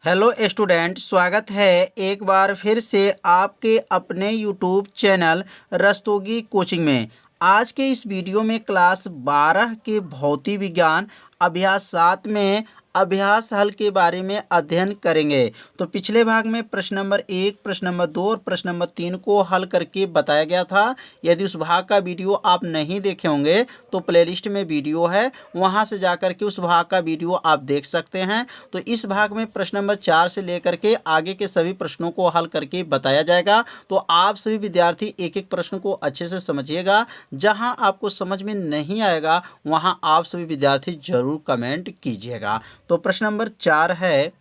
Hello student, स्वागत है एक बार फिर से आपके अपने यूट्यूब चैनल रस्तोगी कोचिंग में। आज के इस वीडियो में क्लास 12 के भौतिक विज्ञान अभ्यास 7 में अभ्यास हल के बारे में अध्ययन करेंगे। तो पिछले भाग में प्रश्न नंबर 1, प्रश्न नंबर 2 और प्रश्न नंबर 3 को हल करके बताया गया था। यदि उस भाग का वीडियो आप नहीं देखे होंगे तो प्लेलिस्ट में वीडियो है, वहां से जाकर के उस भाग का वीडियो आप देख सकते हैं। तो इस भाग में प्रश्न नंबर 4 से लेकर के आगे के सभी प्रश्नों को हल करके बताया जाएगा। तो आप सभी विद्यार्थी एक एक प्रश्न को अच्छे से समझिएगा। जहां आपको समझ में नहीं आएगा वहां आप सभी विद्यार्थी जरूर कमेंट कीजिएगा। तो प्रश्न नंबर 4 है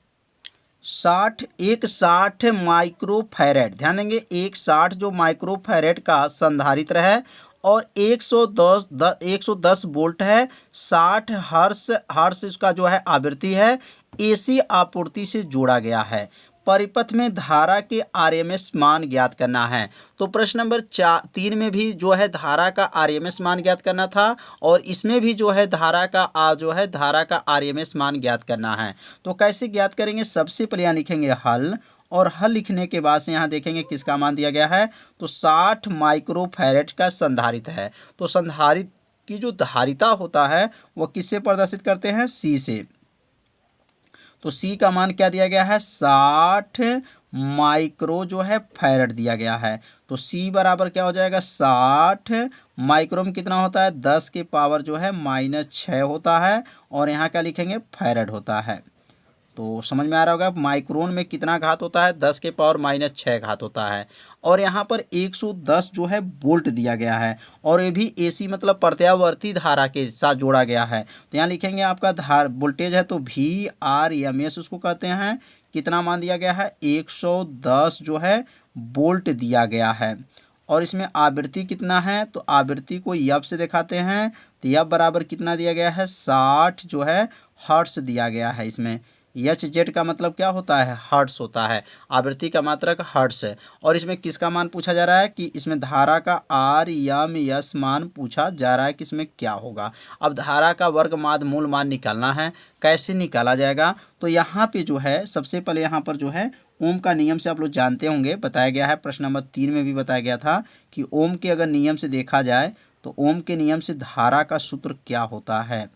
60 माइक्रोफैरेड। ध्यान देंगे, 60 जो माइक्रोफैरेड का संधारित्र है और 110 वोल्ट है। 60 हर्ट्ज इसका जो है आवृत्ति है। एसी आपूर्ति से जोड़ा गया है। परिपथ में धारा के आरएमएस मान ज्ञात करना है। तो प्रश्न नंबर 3 में भी जो है धारा का आरएमएस मान ज्ञात करना था और इसमें भी जो है धारा का आरएमएस मान ज्ञात करना है। तो कैसे ज्ञात करेंगे? सबसे पहले यहाँ लिखेंगे हल, और हल लिखने के बाद से यहाँ देखेंगे किसका मान दिया गया है। तो 60 माइक्रोफैरेड का संधारित्र है। तो संधारित्र की जो धारिता होता है वह किससे प्रदर्शित करते हैं? सी से। तो सी का मान क्या दिया गया है? 60 माइक्रो जो है फैरेड दिया गया है। तो सी बराबर क्या हो जाएगा? 60 माइक्रो में कितना होता है? 10 के पावर जो है -6 होता है, और यहाँ क्या लिखेंगे? फैरेड होता है। तो समझ में आ रहा होगा माइक्रोन में कितना घात होता है? 10 के पावर -6 घात होता है। और यहाँ पर 110 जो है वोल्ट दिया गया है, और ये भी एसी मतलब प्रत्यावर्ती धारा के साथ जोड़ा गया है। तो यहाँ लिखेंगे आपका वोल्टेज है तो VRMS उसको कहते हैं। कितना मान दिया गया है? 110 जो है वोल्ट दिया गया है। और इसमें आवृत्ति कितना है? तो आवृत्ति को यब से दिखाते हैं। तो यब बराबर कितना दिया गया है? 60 जो है हर्ट्स दिया गया है। इसमें HZ का मतलब क्या होता है? हर्ट्स होता है। आवृत्ति का मात्रक हर्ट्स है। और इसमें किसका मान पूछा जा रहा है? कि इसमें धारा का RMS मान पूछा जा रहा है कि इसमें क्या होगा। अब धारा का वर्ग माध्य मूल मान निकालना है। कैसे निकाला जाएगा? तो यहाँ पे जो है सबसे पहले यहाँ पर जो है ओम का नियम से आप लोग जानते होंगे, बताया गया है। प्रश्न नंबर 3 में भी बताया गया था कि ओम के अगर नियम से देखा जाए तो ओम के नियम से धारा का सूत्र क्या होता है। तो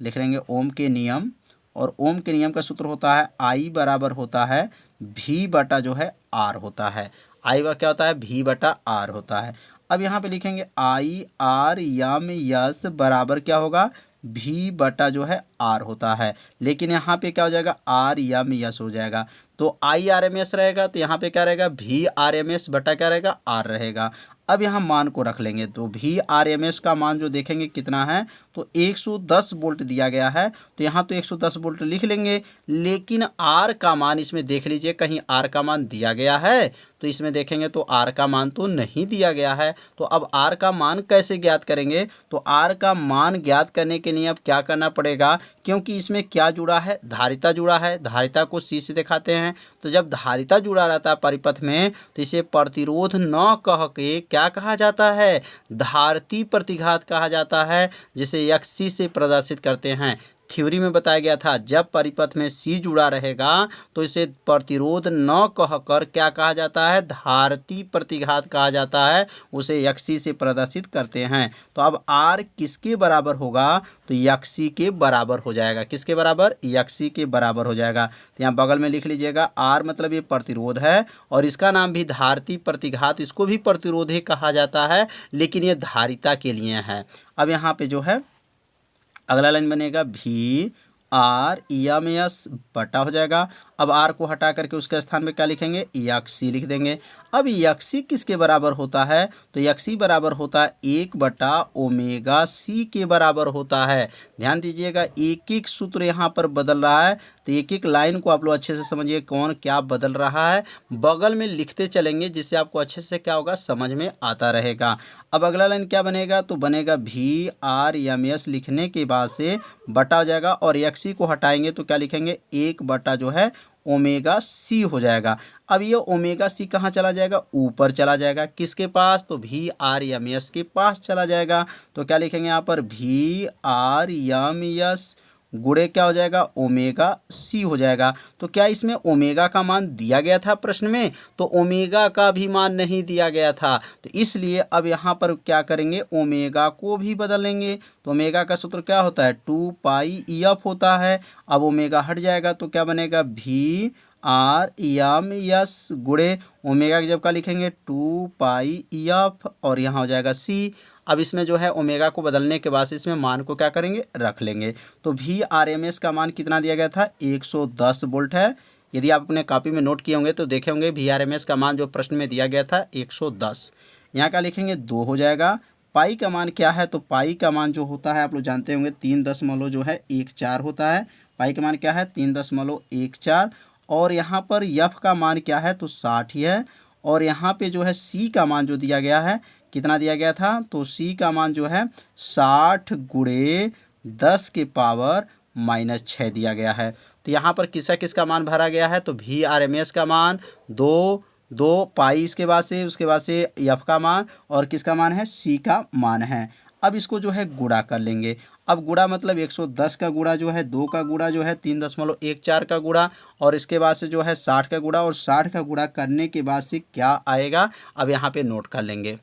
लिख लेंगे ओम के नियम, और ओम के नियम का सूत्र होता है I बराबर होता है V बटा जो है R होता है। I बराबर क्या होता है? V बटा R होता है। अब यहाँ पे लिखेंगे IRMS बराबर क्या होगा? V बटा जो है R होता है। लेकिन यहाँ पे क्या हो जाएगा? RMS हो जाएगा। तो IRMS रहेगा तो यहाँ पे क्या रहेगा? VRMS बटा क्या रहेगा? R रहेगा। अब यहाँ मान को रख लेंगे तो VRMS का मान जो देखेंगे कितना है? तो 110 वोल्ट दिया गया है। तो यहाँ तो 110 वोल्ट लिख लेंगे, लेकिन R का मान इसमें देख लीजिए, कहीं R का मान दिया गया है? तो इसमें देखेंगे तो R का मान तो नहीं दिया गया है। तो अब R का मान कैसे ज्ञात करेंगे? तो R का मान ज्ञात करने के लिए अब क्या करना पड़ेगा? क्योंकि इसमें क्या जुड़ा है? धारिता जुड़ा है। धारिता को C से दिखाते हैं। तो जब धारिता जुड़ा रहता है परिपथ में तो इसे प्रतिरोध न कह के क्या कहा जाता है? धारिती प्रतिघात कहा जाता है, जिसे XC से प्रदर्शित करते हैं। थ्योरी में बताया गया था जब परिपथ में C जुड़ा रहेगा तो इसे प्रतिरोध न कहकर क्या कहा जाता है? धारिती प्रतिघात कहा जाता है। उसे XC से प्रदर्शित करते हैं। तो अब R किसके बराबर होगा? तो XC के बराबर हो जाएगा। किसके बराबर? XC के बराबर हो जाएगा। तो यहाँ बगल में लिख लीजिएगा R मतलब ये प्रतिरोध है, और इसका नाम भी धारिती प्रतिघात, इसको भी प्रतिरोध ही कहा जाता है, लेकिन ये धारिता के लिए है। अब यहाँ पे जो है अगला लाइन बनेगा VRMS बटा हो जाएगा। अब R को हटा करके उसके स्थान पे क्या लिखेंगे? XC लिख देंगे। अब XC किसके बराबर होता है? तो XC बराबर होता है 1/ओमेगा C के बराबर होता है। ध्यान दीजिएगा, एक एक सूत्र यहाँ पर बदल रहा है। तो एक एक लाइन को आप लोग अच्छे से समझिए कौन क्या बदल रहा है। बगल में लिखते चलेंगे जिससे आपको अच्छे से क्या होगा? समझ में आता रहेगा। अब अगला लाइन क्या बनेगा? तो बनेगा VRMS लिखने के बाद से बटा हो जाएगा, और XC को हटाएंगे तो क्या लिखेंगे? 1 बटा जो है ओमेगा C हो जाएगा। अब ये ओमेगा C कहाँ चला जाएगा? ऊपर चला जाएगा। किसके पास? तो VRMS के पास चला जाएगा। तो क्या लिखेंगे यहाँ पर? VRMS गुणे क्या हो जाएगा, ओमेगा सी हो जाएगा। तो क्या इसमें ओमेगा का मान दिया गया था प्रश्न में? तो ओमेगा का भी मान नहीं दिया गया था, तो इसलिए अब यहाँ पर क्या करेंगे, ओमेगा को भी बदलेंगे। तो ओमेगा का सूत्र क्या होता है, 2 पाई होता है। अब ओमेगा हट जाएगा तो क्या बनेगा, भी आर एम एस गुणे ओमेगा की जब का लिखेंगे 2 पाई और यहाँ हो जाएगा सी। अब इसमें जो है ओमेगा को बदलने के बाद इसमें मान को क्या करेंगे, रख लेंगे। तो वी आर एम एस का मान कितना दिया गया था, 110 वोल्ट है। यदि आप अपने कॉपी में नोट किए होंगे तो देखे होंगे वी आर एम एस का मान जो प्रश्न में दिया गया था 110। यहाँ का लिखेंगे 2 हो जाएगा। पाई का मान क्या है, तो पाई का मान जो होता है आप लोग जानते होंगे 3.14 होता है। पाई का मान क्या है, 3.14। और यहाँ पर यफ का मान क्या है, तो 60 ही है। और यहाँ पे जो है सी का मान जो दिया गया है, कितना दिया गया था, तो सी का मान जो है 60 गुणे 10⁻⁻6 दिया गया है। तो यहाँ पर किसका किसका मान भरा गया है, तो वी आर एम एस का मान 2 पाई इसके बाद से, उसके बाद से एफ का मान और किसका मान है, सी का मान है। अब इसको जो है गुणा कर लेंगे। अब गुणा मतलब 110 का गुणा जो है 2 का गुणा जो है 3.14 का गुणा और इसके बाद से जो है 60 का गुणा और 60 का गुणा करने के बाद से क्या आएगा, अब यहाँ पे नोट कर लेंगे।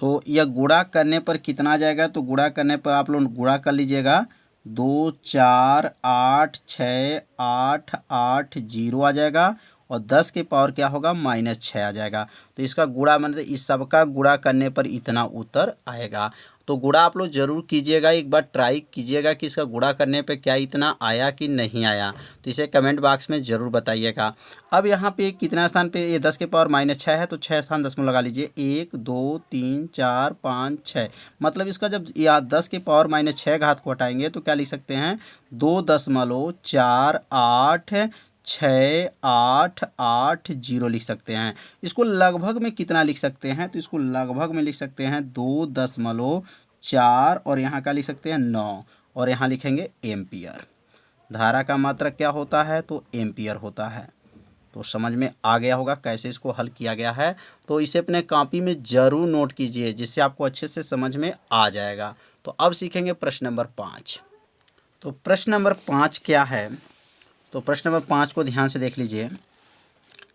तो यह गुणा करने पर कितना आ जाएगा, तो गुणा करने पर आप लोग गुणा कर लीजिएगा, 2 4 8 6 8 8 0 आ जाएगा और 10 के पावर क्या होगा, -6 आ जाएगा। तो इसका गुणा मतलब इस सब का गुणा करने पर इतना उत्तर आएगा। तो गुणा आप लोग जरूर कीजिएगा, एक बार ट्राई कीजिएगा कि इसका गुणा करने पे क्या इतना आया कि नहीं आया, तो इसे कमेंट बॉक्स में ज़रूर बताइएगा। अब यहाँ पे कितना स्थान पे ये 10 के पावर -6 है, तो 6 स्थान 10 में लगा लीजिए, 1 2 3 4 5 6। मतलब इसका जब यहाँ 10 के पावर -6 घात को हटाएंगे तो क्या लिख सकते हैं, 2.4860 लिख सकते हैं। इसको लगभग में कितना लिख सकते हैं, तो इसको लगभग में लिख सकते हैं 2.4 और यहाँ का लिख सकते हैं 9 और यहाँ लिखेंगे एम्पियर। धारा का मात्रक क्या होता है, तो एम्पियर होता है। तो समझ में आ गया होगा कैसे इसको हल किया गया है। तो इसे अपने कॉपी में ज़रूर नोट कीजिए जिससे आपको अच्छे से समझ में आ जाएगा। तो अब सीखेंगे प्रश्न नंबर 5। तो प्रश्न नंबर 5 क्या है, तो प्रश्न नंबर 5 को ध्यान से देख लीजिए।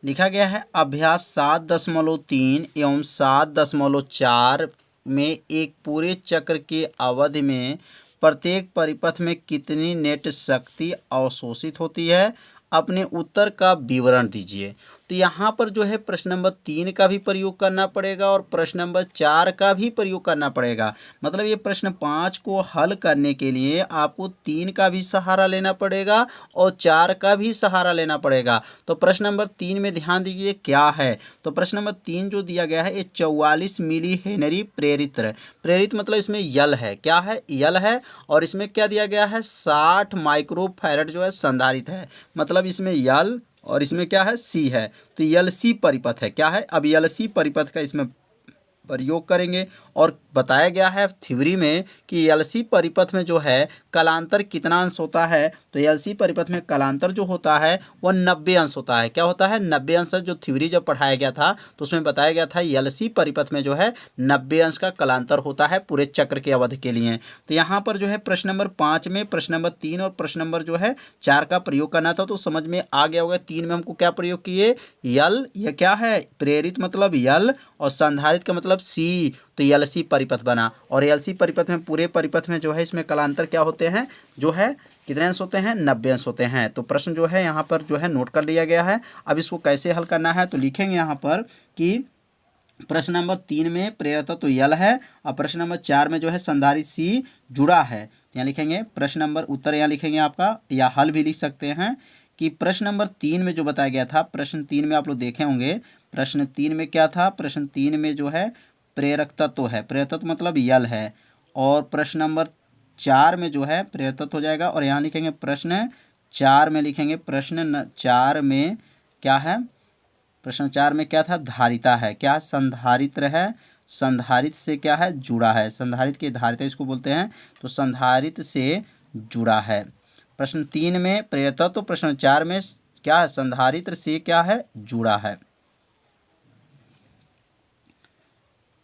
लिखा गया है अभ्यास 7.3 एवं 7.4 में एक पूरे चक्र के अवधि में प्रत्येक परिपथ में कितनी नेट शक्ति अवशोषित होती है, अपने उत्तर का विवरण दीजिए। तो यहाँ पर जो है प्रश्न नंबर 3 का भी प्रयोग करना पड़ेगा और प्रश्न नंबर 4 का भी प्रयोग करना पड़ेगा। मतलब ये प्रश्न 5 को हल करने के लिए आपको 3 का भी सहारा लेना पड़ेगा और 4 का भी सहारा लेना पड़ेगा। तो प्रश्न नंबर 3 में ध्यान दीजिए क्या है, तो प्रश्न नंबर 3 जो दिया गया है ये 44 मिली हेनरी प्रेरित प्रेरित मतलब इसमें यल है, क्या है, यल है। और इसमें क्या दिया गया है, 60 माइक्रो फैरड जो है संधारित्र है। मतलब इसमें यल और इसमें क्या है, सी है। तो यल सी परिपथ है, क्या है, अब यल सी परिपथ का इसमें प्रयोग करेंगे। और बताया गया है थ्योरी में कि एलसी परिपथ में जो है कलांतर कितना अंश होता है, तो एलसी परिपथ में कलांतर जो होता है वह 90 अंश होता है। क्या होता है, 90 अंश। जो थ्योरी जब पढ़ाया गया था तो उसमें बताया गया था एलसी परिपथ में जो है 90 अंश का कलांतर होता है पूरे चक्र के अवधि के लिए। तो यहाँ पर जो है प्रश्न नंबर 5 में प्रश्न नंबर 3 और प्रश्न नंबर जो है 4 का प्रयोग करना था। तो समझ में आ गया होगा। 3 में हमको क्या प्रयोग किए, यल, यह क्या है, प्रेरित मतलब यल और संधारित का मतलब सी। तो एलसी परिपथ बना और एलसी परिपथ में पूरे परिपथ में जो है इसमें कलांतर क्या होते हैं, जो है कितने अंश होते हैं, 90 अंश होते हैं। तो प्रश्न जो है यहाँ पर जो है नोट कर लिया गया है। अब इसको कैसे हल करना है, तो लिखेंगे यहाँ पर कि प्रश्न नंबर 3 में प्रेरकत्व तो यल है और प्रश्न नंबर 4 में जो है संधारित्र सी जुड़ा है। यहाँ लिखेंगे प्रश्न नंबर, उत्तर यहाँ लिखेंगे आपका, या हल भी लिख सकते हैं कि प्रश्न नंबर 3 में जो बताया गया था, प्रश्न 3 में आप लोग देखे होंगे, प्रश्न 3 में क्या था, प्रश्न 3 में जो है प्रेरक तत्व है, प्रेरक तत्व मतलब यल है। और प्रश्न नंबर 4 में जो है प्रेरक तत्व हो जाएगा और यहाँ लिखेंगे प्रश्न 4 में लिखेंगे, प्रश्न 4 में क्या है, प्रश्न 4 में क्या था, धारिता है, क्या संधारित्र है, संधारित्र से क्या है, जुड़ा है, संधारित्र की धारिता इसको बोलते हैं। तो संधारित्र से जुड़ा है। प्रश्न 3 में प्रेरक तत्व, प्रश्न 4 में क्या है, संधारित्र से क्या है, जुड़ा है,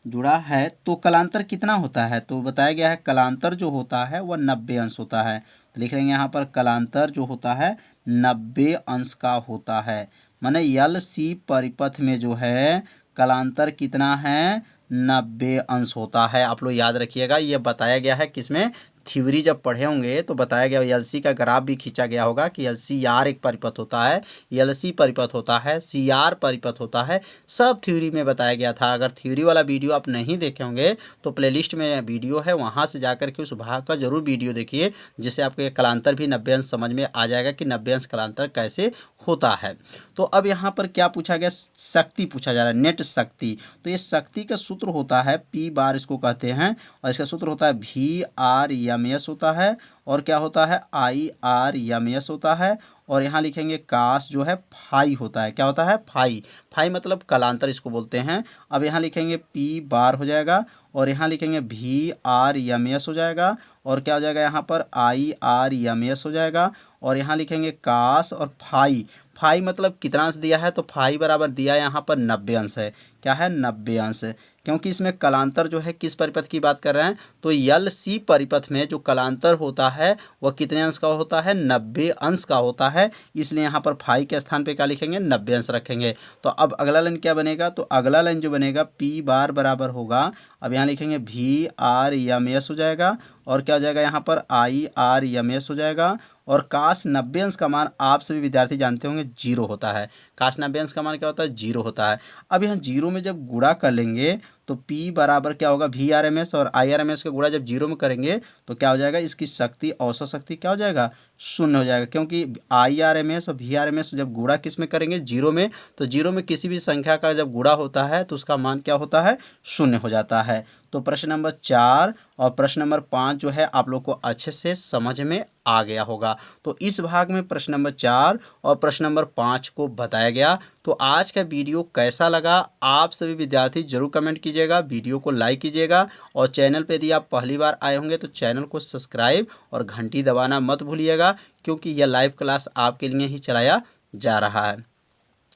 जुड़ा है। तो कलांतर कितना होता है, तो बताया गया है कलांतर जो होता है वह 90 अंश होता है। तो लिख लेंगे यहाँ पर कलांतर जो होता है 90 अंश का होता है। माने LC परिपथ में जो है कलांतर कितना है, 90 अंश होता है। आप लोग याद रखिएगा, ये बताया गया है किसमें, थ्योरी जब पढ़े होंगे तो बताया गया, एलसी का ग्राफ भी खींचा गया होगा कि LCR एक परिपथ होता है, LC परिपथ होता है, CR परिपथ होता है, सब थ्योरी में बताया गया था। अगर थ्योरी वाला वीडियो आप नहीं देखे होंगे तो प्लेलिस्ट में वीडियो है, वहाँ से जाकर के उस भाग का जरूर वीडियो देखिए, जिससे आपको कलांतर भी 90 अंश समझ में आ जाएगा कि 90 अंश कलांतर कैसे होता है। तो अब यहाँ पर क्या पूछा गया, शक्ति पूछा जा रहा है, नेट शक्ति। तो ये शक्ति का सूत्र होता है P बार इसको कहते हैं, और इसका सूत्र होता है VRMS होता है, और क्या होता है IRMS होता है, और यहाँ लिखेंगे काश जो है फाई होता है। क्या होता है, फाई। फाई मतलब कलांतर इसको बोलते हैं। अब यहाँ लिखेंगे P बार हो जाएगा, और यहाँ लिखेंगे VRMS हो जाएगा, और क्या हो जाएगा यहाँ पर IRMS हो जाएगा, और यहाँ लिखेंगे काश और फाई। फाई मतलब कितना अंश दिया है, तो फाई बराबर दिया यहाँ पर 90 अंश है। क्या है, 90 अंश, क्योंकि इसमें कलांतर जो है किस परिपथ की बात कर रहे हैं, तो LC परिपथ में जो कलांतर होता है वह कितने अंश का होता है, 90 अंश का होता है। इसलिए यहाँ पर फाई के स्थान पे क्या लिखेंगे, 90 अंश रखेंगे। तो अब अगला लाइन क्या बनेगा, तो अगला लाइन जो बनेगा P बार बराबर होगा, अब यहाँ लिखेंगे VRMS हो जाएगा, और क्या हो जाएगा यहाँ पर IRMS हो जाएगा, और काश 90 अंश का मान आप सभी विद्यार्थी जानते होंगे 0 होता है। काश 90 अंश का मान क्या होता है, 0 होता है। अब यहाँ 0 में जब गुणा कर लेंगे तो P बराबर क्या होगा, VRMS, और IRMS का गुणा जब 0 में करेंगे तो क्या हो जाएगा, इसकी शक्ति, औसत शक्ति क्या हो जाएगा, 0 हो जाएगा। क्योंकि IRMS और VRMS जब गुणा किस में करेंगे, 0 में, तो 0 में किसी भी संख्या का जब गुणा होता है तो उसका मान क्या होता है, 0 हो जाता है। तो प्रश्न नंबर 4 और प्रश्न नंबर 5 जो है आप लोग को अच्छे से समझ में आ गया होगा। तो इस भाग में प्रश्न नंबर 4 और प्रश्न नंबर 5 को बताया गया। तो आज का वीडियो कैसा लगा, आप सभी विद्यार्थी जरूर कमेंट कीजिएगा, वीडियो को लाइक कीजिएगा, और चैनल पे यदि आप पहली बार आए होंगे तो चैनल को सब्सक्राइब और घंटी दबाना मत भूलिएगा, क्योंकि यह लाइव क्लास आपके लिए ही चलाया जा रहा है।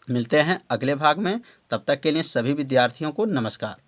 मिलते हैं अगले भाग में, तब तक के लिए सभी विद्यार्थियों को नमस्कार।